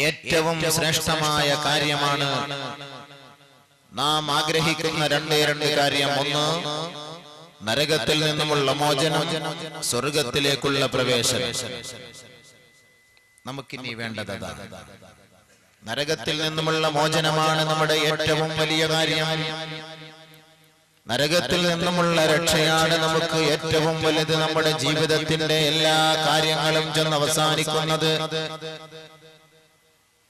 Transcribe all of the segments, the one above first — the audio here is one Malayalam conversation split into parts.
ഏറ്റവും ശ്രേഷ്ഠമായ കാര്യമാണ് നാം ആഗ്രഹിക്കുന്ന രണ്ട് കാര്യം. ഒന്ന്, നരകത്തിൽ നിന്നുമുള്ള മോചനം, സ്വർഗത്തിലേക്കുള്ള പ്രവേശനം. നമുക്കിനി വേണ്ടത് അതാണ്. നരകത്തിൽ നിന്നുമുള്ള മോചനമാണ് നമ്മുടെ ഏറ്റവും വലിയ കാര്യം. നരകത്തിൽ നിന്നുമുള്ള രക്ഷയാണ് നമുക്ക് ഏറ്റവും വലുത്. നമ്മുടെ ജീവിതത്തിന്റെ എല്ലാ കാര്യങ്ങളും ചെന്ന് അവസാനിക്കുന്നത്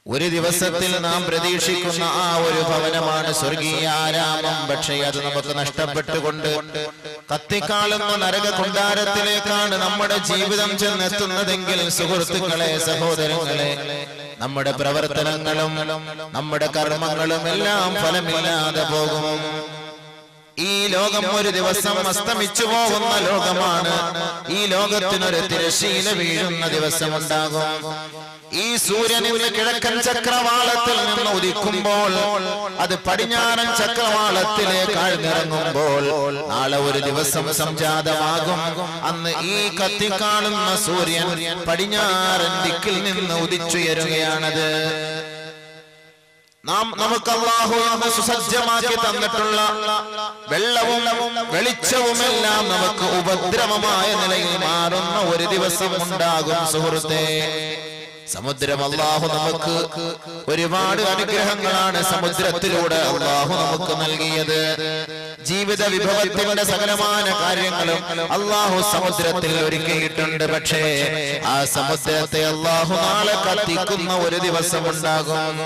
ഒരു ദിവസത്തിൽ നാം പ്രതീക്ഷിക്കുന്ന ആ ഒരു ഭവനമാണ് സ്വർഗീയ ആരാമം. പക്ഷേ അത് നമുക്ക് നഷ്ടപ്പെട്ടുകൊണ്ട് കത്തിക്കാളുന്ന നരക കൊണ്ടാരത്തിലേക്കാണ് നമ്മുടെ ജീവിതം ചെന്നെത്തുന്നതെങ്കിൽ സുഹൃത്തുക്കളെ, സഹോദരങ്ങളെ, നമ്മുടെ പ്രവർത്തനങ്ങളും നമ്മുടെ കർമ്മങ്ങളും എല്ലാം ഫലമില്ലാതെ പോകും. ഈ ലോകം ഒരു ദിവസം അസ്തമിച്ചു പോകുന്ന ലോകമാണ്. ഈ ലോകത്തിനൊരു തിരശ്ശീല വീഴുന്ന ദിവസമുണ്ടാകും. ഈ സൂര്യനിന്ന് കിഴക്കൻ ചക്രവാളത്തിൽ നിന്ന് ഉദിക്കുമ്പോൾ അത് പടിഞ്ഞാറൻ ചക്രവാളത്തിലേക്ക് ആഴ്ന്നിറങ്ങുമ്പോൾ നാളെ ഒരു ദിവസം സംജാതമാകും. അന്ന് ഈ കത്തിക്കാണുന്ന സൂര്യൻ പടിഞ്ഞാറൻ ദിക്കിൽ നിന്ന് ഉദിച്ചുയരുകയാണത്. നമുക്ക് അല്ലാഹു സുസജ്ജമാക്കി തന്നിട്ടുള്ള വെള്ളവും വെളിച്ചവുമെല്ലാം നമുക്ക് ഉപദ്രവമായ നിലയിൽ മാറുന്ന ഒരു ദിവസം ഉണ്ടാകും സുഹൃത്തേ. സമുദ്രം അല്ലാഹു നമുക്ക് ഒരുപാട് അനുഗ്രഹങ്ങളാണ് സമുദ്രത്തിലൂടെ അല്ലാഹു നമുക്ക് നൽകിയത്. ജീവിത വിഭവത്തിന്റെ സകലമായ കാര്യങ്ങളും അല്ലാഹു സമുദ്രത്തിൽ ഒരുക്കിയിട്ടുണ്ട്. പക്ഷേ ആ സമുദ്രത്തെ അല്ലാഹു നാളെ കത്തിക്കുന്ന ഒരു ദിവസം ഉണ്ടാകും.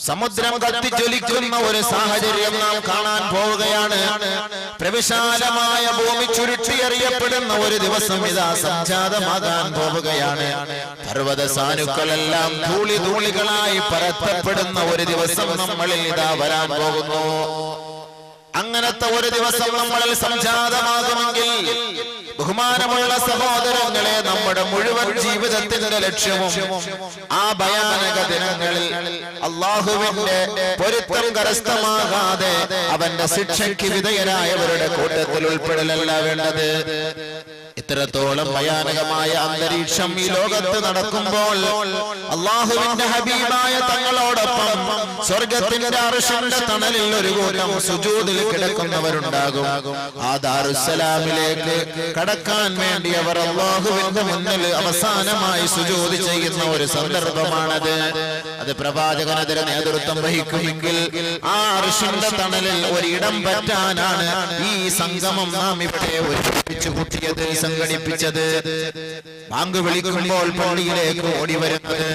സമുദ്രം കത്തിജ്വലിക്കുന്ന ഒരു സാഹചര്യം നാം കാണാൻ പോവുകയാണ്. പ്രവിശാലമായ ഭൂമി ചുരുട്ടിയെറിയപ്പെടുന്ന ഒരു ദിവസം ഇതാ സംജാതമാകാൻ പോവുകയാണ്. പർവ്വത സാനുക്കളെല്ലാം ധൂളികളായി പരത്തപ്പെടുന്ന ഒരു ദിവസം നമ്മളിൽ ഇതാ വരാൻ പോകുന്നു. അങ്ങനത്തെ ഒരു ദിവസം നമ്മളിൽ സംജാതമാകുമെങ്കിൽ ബഹുമാനമുള്ള സഹോദരങ്ങളെ, നമ്മുടെ മുഴുവൻ ജീവിതത്തിന്റെ ലക്ഷ്യവും ആ ഭയാനക ദിനങ്ങളിൽ അല്ലാഹുവിന്റെ പൊരുത്തം കരസ്ഥമാകാതെ അവന്റെ ശിക്ഷയ്ക്ക് വിധേയരായവരുടെ കൂട്ടത്തിൽ ഉൾപ്പെടലല്ല വേണ്ടത്. ഇത്രത്തോളം ഭയാനകമായ അന്തരീക്ഷം ഈ ലോകത്ത് നടക്കുമ്പോൾ അല്ലാഹുവിന്റെ ഹബീബായ തങ്ങളോടൊപ്പം സ്വർഗത്തിന്റെ അർശിന്റെ തണലിൽ ഒരു കൂട്ടം സുജൂദിൽ കിടക്കുന്നവരുണ്ടാകും. ആ ദാറുസ്സലാമിലേക്ക് കടക്കാൻ വേണ്ടി അവർ അല്ലാഹുവിന്റെ മുന്നിൽ അവസാനമായി സുജൂദ് ചെയ്യുന്ന ഒരു സന്ദർഭമാണത്. അത് പ്രവാചകനെതിരെ നേതൃത്വം വഹിക്കുമെങ്കിൽ ആ അർശിന്റെ തണലിൽ ഒരിടം പറ്റാനാണ് ഈ സംഗമം നാം ഇവിടെ ഒരുമിച്ച് കൂട്ടിയത്, സംഘടിപ്പിച്ചത്. ബാങ്ക് വിളിക്കുമ്പോൾ പള്ളിയിലേക്ക് ഓടി വരുന്നത്,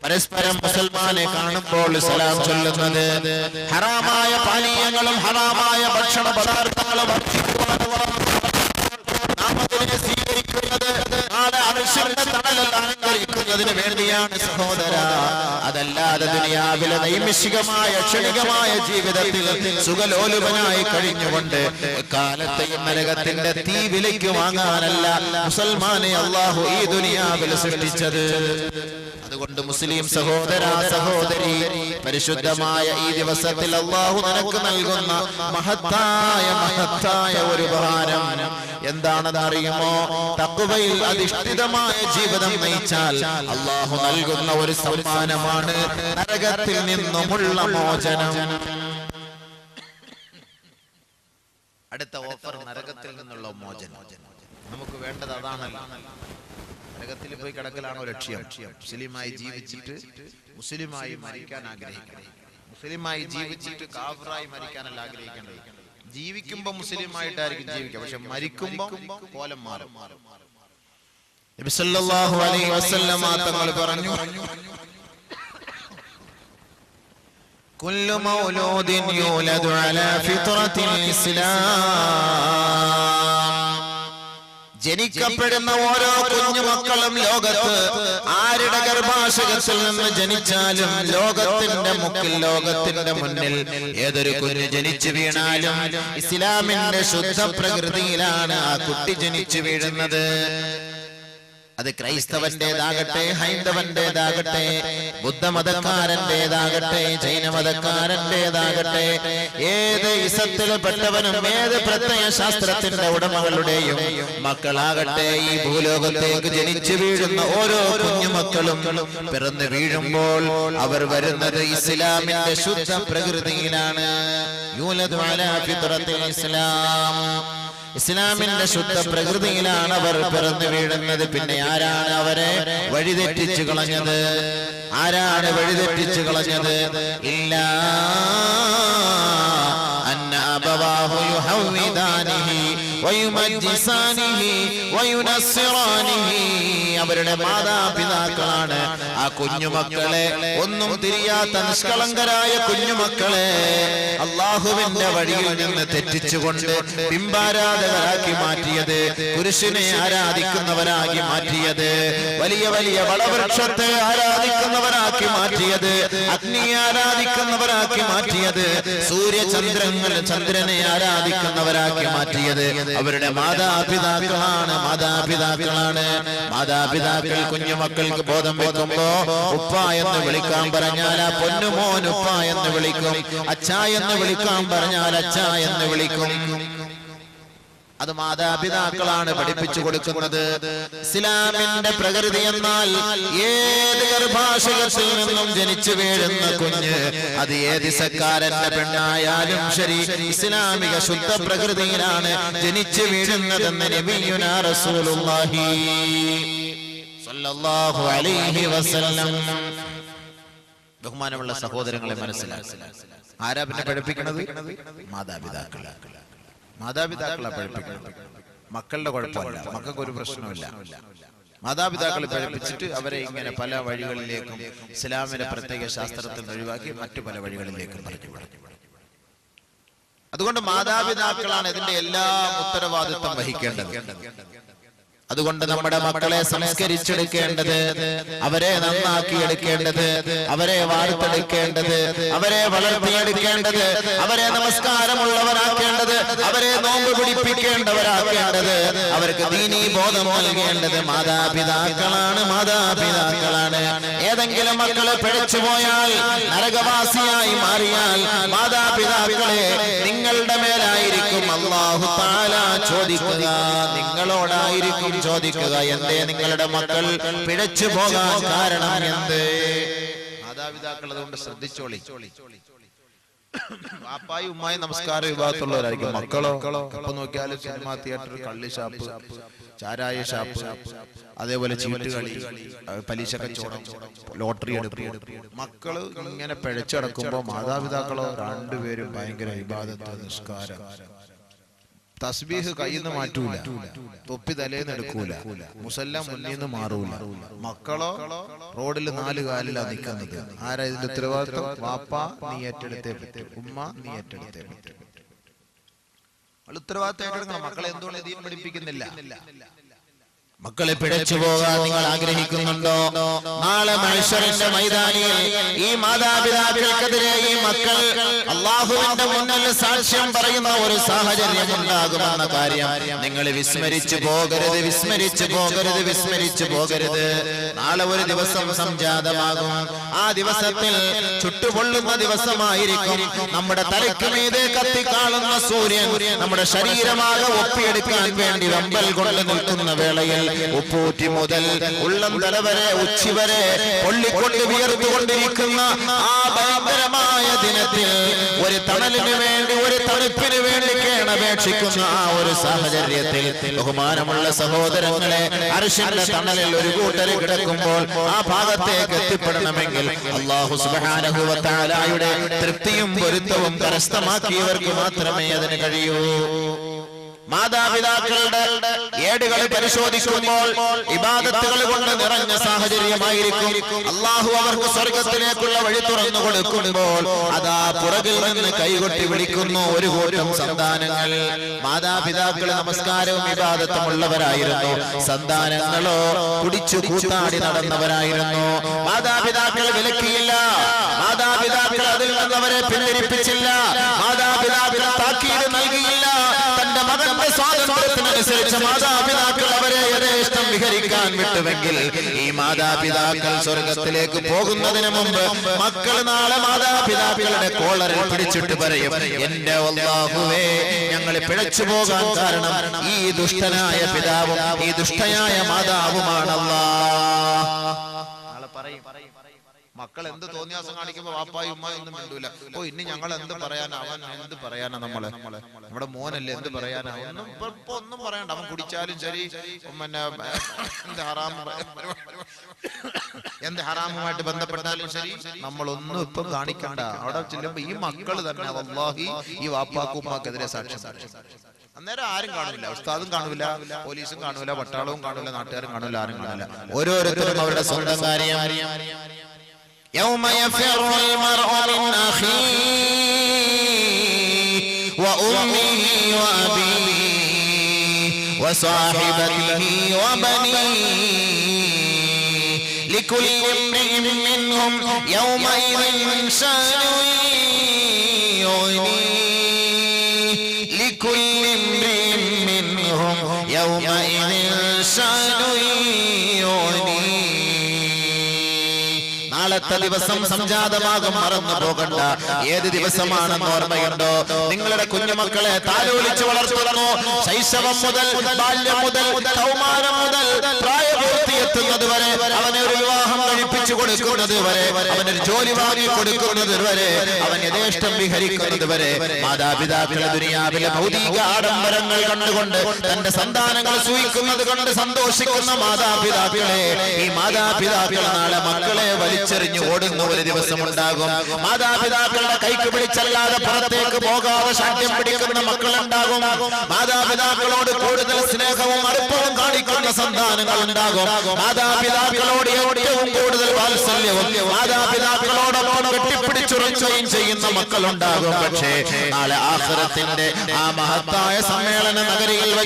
പരസ്പരം മുസൽമാനെ കാണുമ്പോൾ സലാം ചൊല്ലുന്നത്, ഹറാമായ പാനീയങ്ങളും ഹറാമായ ഭക്ഷണ പദാർത്ഥങ്ങളും നാം അതിനെ സ്വീകരിക്കുന്നത് നാളെ അർശിന്റെ തണലിൽ അലങ്കരിക്കുന്നതിന് വേണ്ടിയാണ് സഹോദര. അതല്ലാതെ ദുനിയാവിലെ നൈമിഷികമായ ക്ഷണികമായ ജീവിതത്തിൽ സുഖലോലുപനായി കഴിഞ്ഞുകൊണ്ട് കാലത്തെയും നരകത്തിന്റെ തീ വിലയ്ക്ക് വാങ്ങാനല്ല മുസൽമാനെ അല്ലാഹു ഈ ദുനിയാവിൽ സൃഷ്ടിച്ചത്. അതുകൊണ്ട് മുസ്ലിം സഹോദര സഹോദരി, പരിശുദ്ധമായ ഈ ദിവസത്തിൽ അല്ലാഹു നിനക്ക് നൽകുന്ന മഹത്തായ ഒരു ഉപഹാരം എന്താണെന്ന് അറിയുമോ? തഖ്വയിൽ അധിഷ്ഠിതമായ ജീവിതം നയിച്ചാൽ അല്ലാഹു നൽകുന്ന ഒരു സമ്മാനമാണ് നരകത്തിൽ നിന്നുമുള്ള മോചനം. അടുത്ത ഓഫർ നരകത്തിൽ നിന്നുള്ള മോചനം. നമുക്ക് വേണ്ടത് അതാണല്ലോ. നരകത്തിൽ പോയി കിടക്കലാണോ ലക്ഷ്യം? മുസ്ലിമായി ജീവിച്ചിട്ട് മുസ്ലിമായി മരിക്കാൻ ആഗ്രഹിക്കണം. മുസ്ലിമായി ജീവിച്ചിട്ട് കാഫിറായി മരിക്കാനല്ല ആഗ്രഹിക്കേണ്ടത്. ജീവിക്കുമ്പോ മുസ്ലിമായിട്ടായിരിക്കും ജീവിക്കുക, പക്ഷെ മരിക്കുമ്പോ കോലം മാറും. നബി സല്ലല്ലാഹു അലൈഹി വസല്ലം തങ്ങൾ പറഞ്ഞു, കുല്ലു മൗലൂദിൻ യൂലദു അലാ ഫിത്രത്തിൽ ഇസ്ലാം. ജനിക്കപ്പെടുന്ന ഓരോ കുഞ്ഞുമക്കളും ലോകത്ത് ആരുടെ ഗർഭാശയത്തിൽ നിന്ന് ജനിച്ചാലും ലോകത്തിന്റെ മുന്നിൽ ഏതൊരു കുഞ്ഞ് ജനിച്ചു വീണാലും ഇസ്ലാമിന്റെ ശുദ്ധ പ്രകൃതിയിലാണ് ആ കുട്ടി ജനിച്ചു വീഴുന്നത്. അത് ക്രൈസ്തവന്റേതാകട്ടെ, ഹൈന്ദവന്റേതാകട്ടെ, ബുദ്ധമതക്കാരന്റേതാകട്ടെ, ജൈനമതക്കാരന്റേതാകട്ടെ, ഏത് ഇസത്തിൽപ്പെട്ടവനും ഏത് പ്രത്യയ ശാസ്ത്രത്തിന്റെ ഉടമകളുടെയും മക്കളാകട്ടെ, ഈ ഭൂലോകത്തേക്ക് ജനിച്ചു വീഴുന്ന ഓരോ കുഞ്ഞുമക്കളും പിറന്നു വീഴുമ്പോൾ അവർ വരുന്നത് ഇസ്ലാമിന്റെ ശുദ്ധ പ്രകൃതിയിലാണ്. യൂലദു അലാ ഫിത്രത്തിൽ ഇസ്ലാം, ഇസ്ലാമിന്റെ ശുദ്ധ പ്രകൃതിയിലാണ് അവർ പിറന്നു വീഴുന്നത്. പിന്നെ ആരാണ് അവരെ വഴിതെറ്റിച്ചു കളഞ്ഞത്? ആരാണ് വഴിതെറ്റിച്ചു കളഞ്ഞത്? ഇല്ലാ അന്ന അബവാഹു യുഹവ്വിദാനിഹി വയുമജ്ജിസാനിഹി വയുനസ്സിറാനിഹി. അവരുടെ മാതാപിതാക്കളാണ് ആ കുഞ്ഞുമക്കളെ, ഒന്നും തിരിയാത്ത നിഷ്കളങ്കരായ കുഞ്ഞുമക്കളെ അള്ളാഹുവിന്റെ വഴിയിൽ നിന്ന് തെറ്റിച്ചുകൊണ്ട് ബിംബാരാധകരാക്കി മാറ്റിയത്, പുരുഷനെ ആരാധിക്കുന്നവരാക്കി മാറ്റിയത്, വലിയ വലിയ വളവൃക്ഷത്തെ ആരാധിക്കുന്നവരാക്കി മാറ്റിയത്, അഗ്നിയെ ആരാധിക്കുന്നവരാക്കി മാറ്റിയത്, ചന്ദ്രനെ ആരാധിക്കുന്നവരാക്കി മാറ്റിയത് അവരുടെ മാതാപിതാക്കളാണ്. മാതാപിതാക്കൾ കുഞ്ഞുമക്കൾക്ക് ബോധം വെക്കുമ്പോ ഉപ്പ എന്ന് വിളിക്കാൻ പറഞ്ഞാൽ ആ പൊന്നുമോൻ ഉപ്പ എന്ന് വിളിക്കും, അച്ഛ എന്ന് വിളിക്കാൻ പറഞ്ഞാൽ അച്ഛ എന്ന് വിളിക്കും. അത് മാതാപിതാക്കളാണ് പഠിപ്പിച്ചു കൊടുക്കുന്നത്. ഇസ്ലാമിന്റെ പ്രകൃതി എന്നാൽ ഏത് ഗർഭാശയത്തിൽ നിന്നും ജനിച്ചു വീഴുന്ന കുഞ്ഞ്, അത് ഏത് സക്കാരന്റെ പെണ്ണായാലും ശരി, ഇസ്ലാമിക ശുദ്ധ പ്രകൃതിയിലാണ് ജനിച്ചു വീഴുന്നതെന്ന് നബിയുനാ റസൂലുള്ളാഹി സ്വല്ലല്ലാഹു അലൈഹി വസല്ലം. ബഹുമാനമുള്ള സഹോദരങ്ങളെ, മനസ്സിലാക്കുക, ആരാ പിന്നെ പഠിപ്പിക്കുന്നത്? മാതാപിതാക്കളെ പഠിപ്പിക്കുന്നത്. മക്കളുടെ കുഴപ്പമില്ല, മക്കൾക്ക് ഒരു പ്രശ്നമില്ല. മാതാപിതാക്കളെ പഠിപ്പിച്ചിട്ട് അവരെ ഇങ്ങനെ പല വഴികളിലേക്കും ഇസ്ലാമിന്റെ പ്രത്യേക ശാസ്ത്രത്തിൽ ഒഴിവാക്കി മറ്റു പല വഴികളിലേക്കും പറഞ്ഞു. അതുകൊണ്ട് മാതാപിതാക്കളാണ് ഇതിന്റെ എല്ലാ ഉത്തരവാദിത്വം വഹിക്കേണ്ടത്. അതുകൊണ്ട് നമ്മുടെ മക്കളെ സംസ്കരിച്ചെടുക്കേണ്ടത്, അവരെ നന്നാക്കിയെടുക്കേണ്ടത്, അവരെ വാർത്തെടുക്കേണ്ടത്, അവരെ വളർത്തിയെടുക്കേണ്ടത്, അവരെ നമസ്കാരമുള്ളവരാക്കേണ്ടത്, അവരെ നോമ്പ് പിടിപ്പിക്കേണ്ടവരാക്കേണ്ടത്, അവർക്ക് ദീനീ ബോധം നൽകേണ്ടത് മാതാപിതാക്കളാണ്. ഏതെങ്കിലും മക്കളെ പിഴച്ചു പോയാൽ, നരകവാസിയായി മാറിയാൽ, മാതാപിതാക്കളെ നിങ്ങളുടെ മേലായിരിക്കും അല്ലാഹു തആല ചോദിക്കുക, നിങ്ങളോടായിരിക്കും ചോദിക്കുക. എന്തേ നിങ്ങളുടെ മക്കൾ പിഴച്ചു പോകാൻ കാരണം എന്ത്? മാതാപിതാക്കൾ അതുകൊണ്ട് ശ്രദ്ധിച്ചോളി. വാപ്പായും ഉമ്മായും നമസ്കാര വിഭാഗത്തുള്ളവരായിരിക്കും. മക്കളോ അപ്പൊ നോക്കിയാലും സിനിമാ തിയേറ്റർ, കള്ളി ഷാപ്പ്, ചാരായ ഷാപ്പ്, അതേപോലെ ചീട്ടുകളി, പലിശ കച്ചവടം, ലോട്ടറി എടുപ്പ്. മക്കള് ഇങ്ങനെ പിഴച്ചടക്കുമ്പോ മാതാപിതാക്കളോ രണ്ടുപേരും ഭയങ്കര ഇബാദത്ത്, നിസ്കാരം, തസ്ബീഹ് കയ്യിൽ നിന്ന് മാറ്റൂല, തൊപ്പി തലേന്ന് എടുക്കൂല, മുസല്ല മുന്നിൽ നിന്ന് മാറൂല. മക്കളോ റോഡിൽ 4 കാലിലാണ് നിൽക്കുന്നത്. ആരാ ഇതിന്റെ ഉത്തരവാദിത്വം? വാപ്പ നീ ഏറ്റെടുത്തേ പറ്റും, ഉമ്മ നീ ഏറ്റെടുത്തേ പറ്റും. ഉത്തരവാദിത്വം ഏറ്റെടുക്കണം. മക്കളെ എന്തുകൊണ്ട് ദീൻ പഠിപ്പിക്കുന്നില്ല? മക്കളെ പിഴച്ചു പോകാൻ നിങ്ങൾ ആഗ്രഹിക്കുന്നുണ്ടോ? നാളെ മഹ്ശറിന്റെ മൈതാനിയിൽ ഈ മാതാപിതാക്കൾക്കെതിരെ ഈ മക്കൾ അല്ലാഹുവിന്റെ മുന്നിൽ സാക്ഷ്യം പറയുന്ന ഒരു സാഹചര്യം ഉണ്ടാകുമെന്ന കാര്യം നിങ്ങൾ വിസ്മരിച്ചു പോകരുത്. നാളെ ഒരു ദിവസം സംജാതമാകും. ആ ദിവസത്തിൽ ചുട്ടുപൊള്ളുന്ന ദിവസമായിരിക്കും. നമ്മുടെ തലയ്ക്ക് മീതെ കത്തിക്കാളുന്ന സൂര്യൻ നമ്മുടെ ശരീരമാകെ ഒപ്പിയെടുക്കാൻ വേണ്ടി വെമ്പൽ കൊണ്ട് നിൽക്കുന്ന വേളയിൽ ഉപ്പൂറ്റി മുതൽ ഉള്ളം തല വരെ ഉച്ചി വരെ പൊള്ളിക്കൊണ്ട് വിയർത്തുകൊണ്ടിരിക്കുന്ന ആ ഭയങ്കരമായ ദിനത്തിൽ ഒരു തണലിന് വേണ്ടി, ഒരു തണുപ്പിന് വേണ്ടി കേണപേക്ഷിക്കുന്ന ആ ഒരു സാഹചര്യത്തിൽ ബഹുമാനമുള്ള സഹോദരങ്ങളെ, അർശിന്റെ തണലിൽ ഒരു കൂട്ടര് കിടക്കുമ്പോൾ ആ ഭാഗത്തേക്ക് എത്തിപ്പെടണമെങ്കിൽ അല്ലാഹു സുബ്ഹാനഹു വ തആലയുടെ തൃപ്തിയും പൊരുത്തവും കരസ്ഥമാക്കിയവർക്ക് മാത്രമേ അതിന് കഴിയൂ. മാതാപിതാക്കളുടെ ഏടുകൾ പരിശോധിക്കുമ്പോൾ ഇബാദത്തുകൾ കൊണ്ട് നിറഞ്ഞ സാഹചര്യമായിരിക്കും. അല്ലാഹു അവർക്ക് സ്വർഗത്തിലേക്കുള്ള വഴി തുറന്നു കൊടുക്കുമ്പോൾ അതാ പുറകിൽ നിന്ന് കൈകൊട്ടി വിളിക്കുന്നു ഒരു കൂട്ടം സന്താനങ്ങൾ. മാതാപിതാക്കൾ നമസ്കാരവും ഇബാദത്തും ഉള്ളവരായിരുന്നു, സന്താനങ്ങളോ കുടിച്ചു കൂത്താടി നടന്നവരായിരുന്നു. മാതാപിതാക്കൾ വിലക്കിയില്ല, മാതാപിതാക്കൾ അതിൽ നിന്ന് അവരെ പിന്തിരിപ്പിച്ചില്ല, മാതാപിതാക്കൾ താക്കീത് നൽകിയില്ല. തന്റെ മകന്റെ സ്വാതന്ത്ര്യം സ്വാതന്ത്ര്യത്തിനനുസരിച്ച് മാതാപിതാക്കൾ അവരെ യഥേഷ്ടം വിഹരിക്കാൻ വിട്ടുവെങ്കിൽ ഈ മാതാപിതാക്കൾ സ്വർഗത്തിലേക്ക് പോകുന്നതിന് മുമ്പ് മക്കൾ നാളെ മാതാപിതാക്കളുടെ കോളറിൽ പിടിച്ചിട്ട് പറയും, എന്റെ അല്ലാഹുവേ, ഞങ്ങൾ പിഴച്ചു പോകാൻ കാരണം ഈ ദുഷ്ടനായ പിതാവും ഈ ദുഷ്ടയായ മാതാവുമാണല്ലാ. മക്കൾ എന്ത് തോന്നിയാസം കാണിക്കുമ്പോ വാപ്പായും ഉമ്മായും ഒന്നും മിണ്ടൂല. ഓ, ഇനി ഞങ്ങൾ എന്ത് പറയാനാ, അവൻ എന്ത് പറയാനാ, നമ്മുടെ മോനല്ലേ എന്ത് പറയാനാ, ഒന്നും പറയണ്ട. അവൻ കുടിച്ചാലും ശരി, പിന്നെ എന്ത് ഹറാമുമായിട്ട് ബന്ധപ്പെട്ടാലും ശരി, നമ്മളൊന്നും ഇപ്പം കാണിക്കണ്ട. അവിടെ ചെല്ലുമ്പോ ഈ മക്കൾ തന്നെ വല്ലാഹി ഈ വാപ്പാക്കും ഉമ്മാക്കെതിരെ സാക്ഷ്യം. അന്നേരം ആരും കാണില്ല, ഉസ്താദും കാണൂല, പോലീസും കാണൂല, പട്ടാളവും കാണൂല, നാട്ടുകാരും കാണൂല, ആരും കാണില്ല. ഓരോരുത്തരും അവരുടെ സ്വന്തം കാര്യം. يوم يفر المرء من أخيه وأمه وأبيه وصاحبته وبنيه لكل امرئ منهم يومئذ شأن يغنيه لكل امرئ منهم يومئذ شأن يغنيه. നാളത്തെ ദിവസം സംജാതമാകും, മറന്നു പോകണ്ട. ഏത് ദിവസമാണെന്ന് ഓർമ്മയുണ്ടോ? നിങ്ങളുടെ കുഞ്ഞുമക്കളെ താലോലിച്ച് വളർത്തുന്നു. ശൈശവം മുതൽ, ബാല്യം മുതൽ, കൗമാരം മുതൽ പ്രായപൂർത്തിയെത്തുന്നത് വരെ, അവനെ ഒരു വിവാഹം കഴിപ്പിച്ചു കൊടുക്കുന്നത് വരെ, അവനൊരു ജോലി വാങ്ങി കൊടുക്കുന്നത് വരെ, അവൻ യഥേഷ്ടം വിഹരിക്കുന്നത് വരെ, മാതാപിതാക്കളെ ദുനിയാവിലെ ഭൗതിക ആഡംബരങ്ങൾ കണ്ടുകൊണ്ട് തന്റെ സന്താനങ്ങൾ സൂഹിക്കുന്നത് കൊണ്ട് സന്തോഷിക്കുന്ന മാതാപിതാക്കളെ, ഈ മാതാപിതാക്കൾ നാളെ മക്കളെ വലിച്ചെറിഞ്ഞു ഓടുന്ന ഒരു ദിവസം ഉണ്ടാകും. മാതാപിതാക്കളുടെ കൈക്ക് പിടിച്ചല്ലാതെ പുറത്തേക്ക് പോകാതെ ശാഠ്യം പിടിക്കുന്ന മക്കളുണ്ടാകും. മാതാപിതാക്കളോട് കൂടുതൽ സ്നേഹവും അടുപ്പവും കാണിക്കുന്ന സന്താനങ്ങൾ ഉണ്ടാകും. മാതാപിതാക്കളോട് ഏറ്റവും കൂടുതൽ വാത്സല്യവും മാതാപിതാക്കളോടൊപ്പം കെട്ടിപ്പിടിച്ചുറങ്ങുകയും ചെയ്യുന്ന മക്കളുണ്ടാകും. പക്ഷേ നാളെ ആഖിറത്തിന്റെ ആ മഹത്തായ സമ്മേളന നഗരിയിൽ